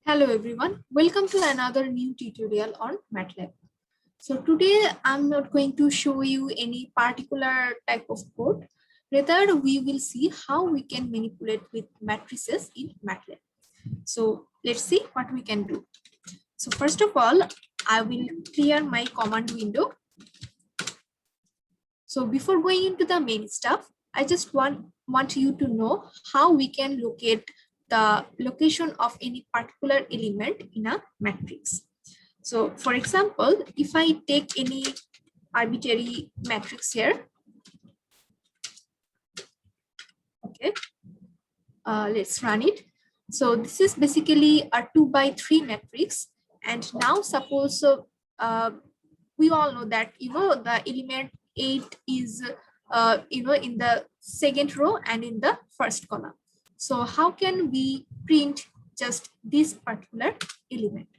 Hello everyone, welcome to another new tutorial on MATLAB. So today I'm not going to show you any particular type of code. Rather, we will see how we can manipulate with matrices in MATLAB. So let's see what we can do. So first of all, I will clear my command window. So before going into the main stuff, I just want you to know how we can locate the location of any particular element in a matrix. So for example, if I take any arbitrary matrix here, okay, let's run it. So this is basically a 2 by 3 matrix. And now suppose we all know that, the element 8 is, in the second row and in the first column. So how can we print just this particular element?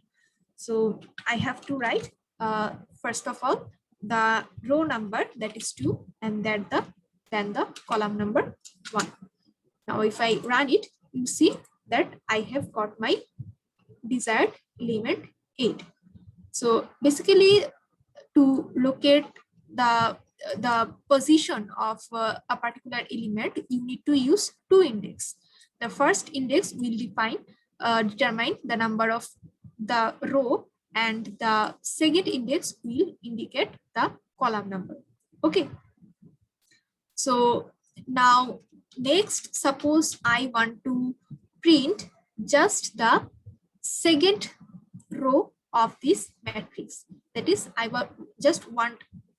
So I have to write, first of all, the row number, that is 2, and then the column number 1. Now if I run it, you see that I have got my desired element 8. So basically, to locate the position of a particular element, you need to use two index. The first index will determine the number of the row, and the second index will indicate the column number. Okay. So now next, suppose I want to print just the second row of this matrix. That is, I just want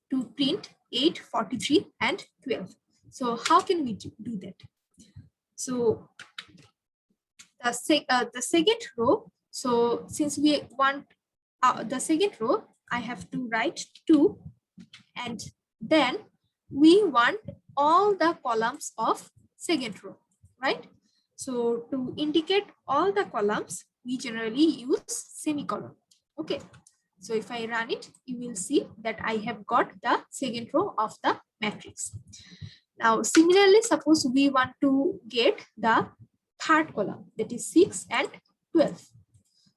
to print 8, 43, and 12. So how can we do that? So the second row, so since we want the second row, I have to write 2, and then we want all the columns of second row, right? So to indicate all the columns, we generally use semicolon. Okay, so if I run it, you will see that I have got the second row of the matrix. Now similarly, suppose we want to get the third column, that is 6 and 12.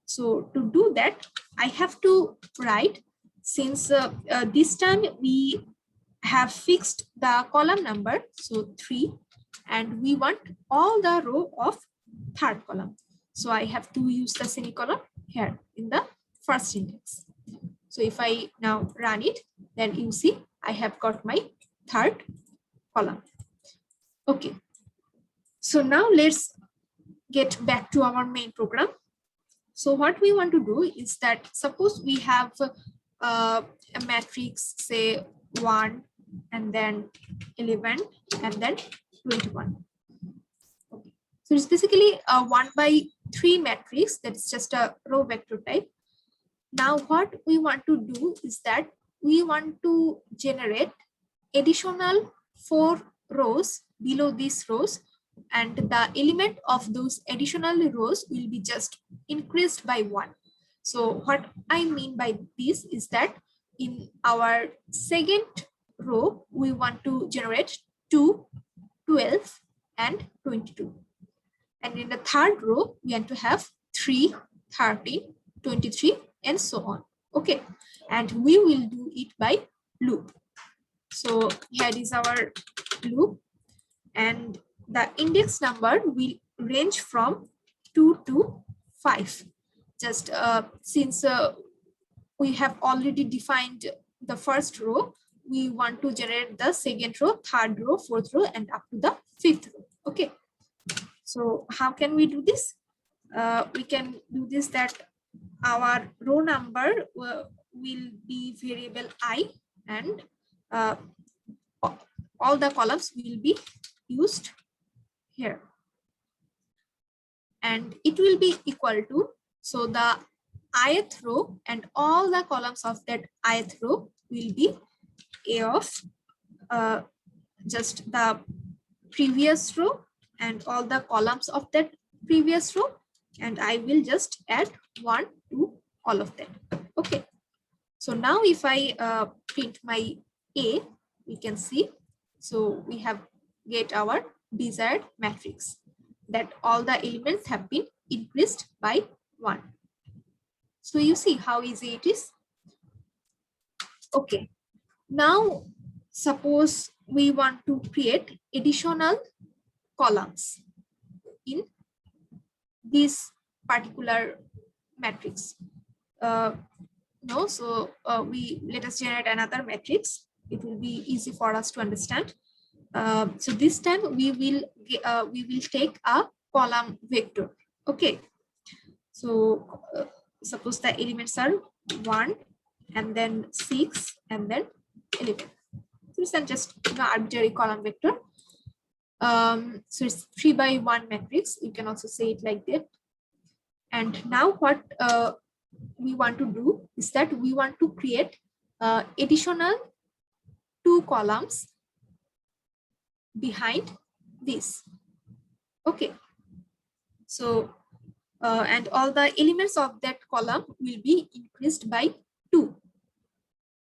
So to do that, I have to write, since this time we have fixed the column number, so 3, and we want all the row of third column. So I have to use the semicolon here in the first index. So if I now run it, then you see I have got my third column. Okay. So now let's get back to our main program. So what we want to do is that, suppose we have a matrix, say 1, and then 11, and then 21. Okay. So it's basically a 1 by 3 matrix. That's just a row vector type. Now what we want to do is that we want to generate additional 4 rows below these rows, and the element of those additional rows will be just increased by 1. So what I mean by this is that in our second row, we want to generate 2, 12, and 22. And in the third row, we want to have 3, 13, 23, and so on. Okay. And we will do it by loop. So here is our loop, and the index number will range from 2 to 5. Just since we have already defined the first row, we want to generate the second row, third row, fourth row, and up to the fifth row. Okay. So how can we do this? We can do this that our row number will be variable I, and all the columns will be used here, and it will be equal to, so the ith row and all the columns of that ith row will be A of just the previous row and all the columns of that previous row, and I will just add 1 to all of them. Okay. So now if I print my A, we can see, so we have get our desired matrix, that all the elements have been increased by 1. So you see how easy it is. Okay, now suppose we want to create additional columns in this particular matrix. No, so we let us generate another matrix. It will be easy for us to understand. So this time we will take a column vector. Okay, so suppose the elements are 1 and then 6 and then 11. So it's just an arbitrary column vector. So it's 3 by 1 matrix. You can also say it like that. And now what we want to do is that we want to create additional 2 columns behind this. Okay, so and all the elements of that column will be increased by 2.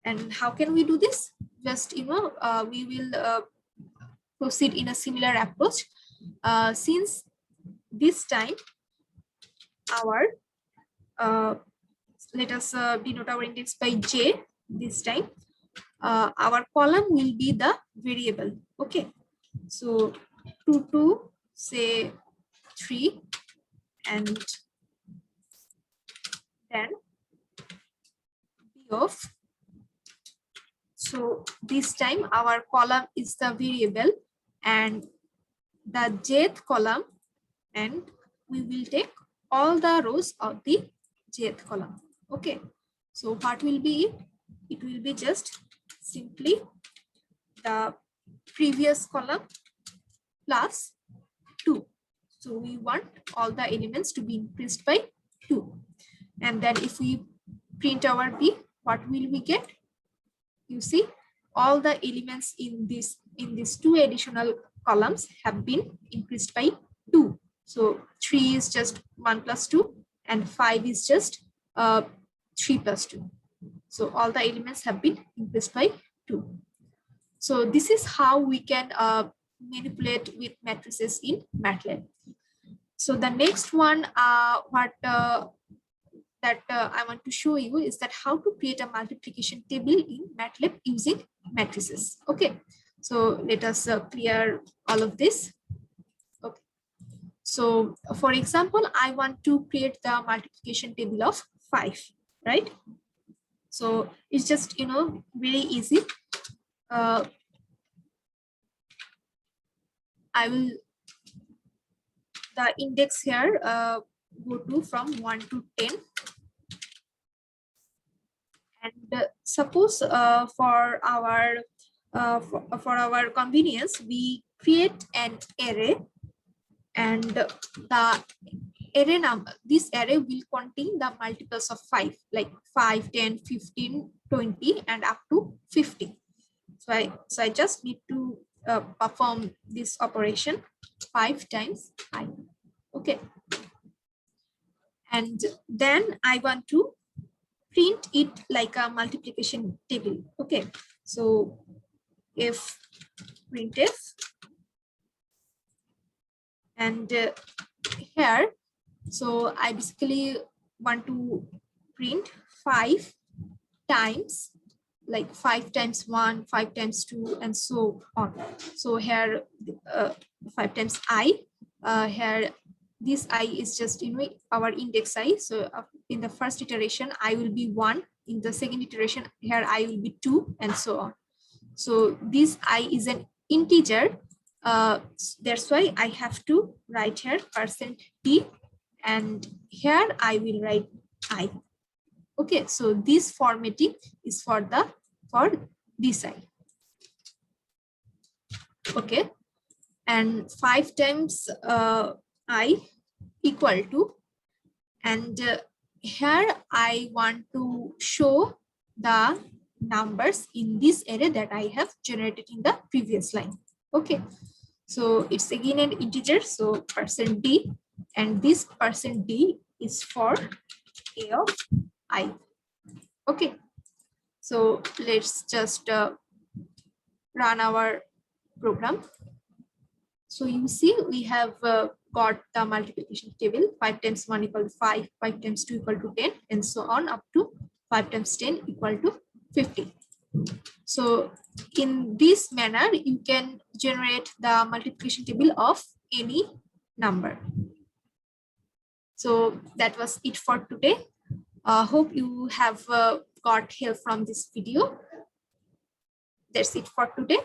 And how can we do this? Just we will proceed in a similar approach. Since this time our let us denote our index by j. This time our column will be the variable. Okay, so 2 to say 3 and then b of. So this time our column is the variable and the jth column, and we will take all the rows of the jth column. Okay, so what will be it? It will be just simply the previous column plus 2. So we want all the elements to be increased by 2. And then if we print our b, what will we get? You see, all the elements in these 2 additional columns have been increased by 2. So 3 is just 1 plus 2 and 5 is just 3 plus 2. So all the elements have been increased by 2. So this is how we can manipulate with matrices in MATLAB. So the next one that I want to show you is that how to create a multiplication table in MATLAB using matrices. Okay, so let us clear all of this. Okay, so for example, I want to create the multiplication table of 5, right? So it's just very easy. I will the index here go to from 1 to 10. And suppose for our convenience, we create an array, and the array number, this array will contain the multiples of 5, like 5, 10, 15, 20, and up to 50. So I just need to perform this operation 5 times I. Okay, and then I want to print it like a multiplication table. Okay, so if printf, and here, so I basically want to print 5 times, like 5 times 1, 5 times 2, and so on. So here 5 times I, here this I is just our index I. So in the first iteration I will be 1, in the second iteration here I will be 2, and so on. So this I is an integer, that's why I have to write here %d, and here I will write I. Okay, so this formatting is for this I. Okay, and 5 times I equal to, and here I want to show the numbers in this array that I have generated in the previous line. Okay, so it's again an integer, so %d, and this %d is for a of I. Okay, so let's just run our program. So you see we have got the multiplication table. 5 times 1 equal to 5, 5 times 2 equal to 10, and so on up to 5 times 10 equal to 50. So in this manner, you can generate the multiplication table of any number. So that was it for today. Hope you have got help from this video. That's it for today.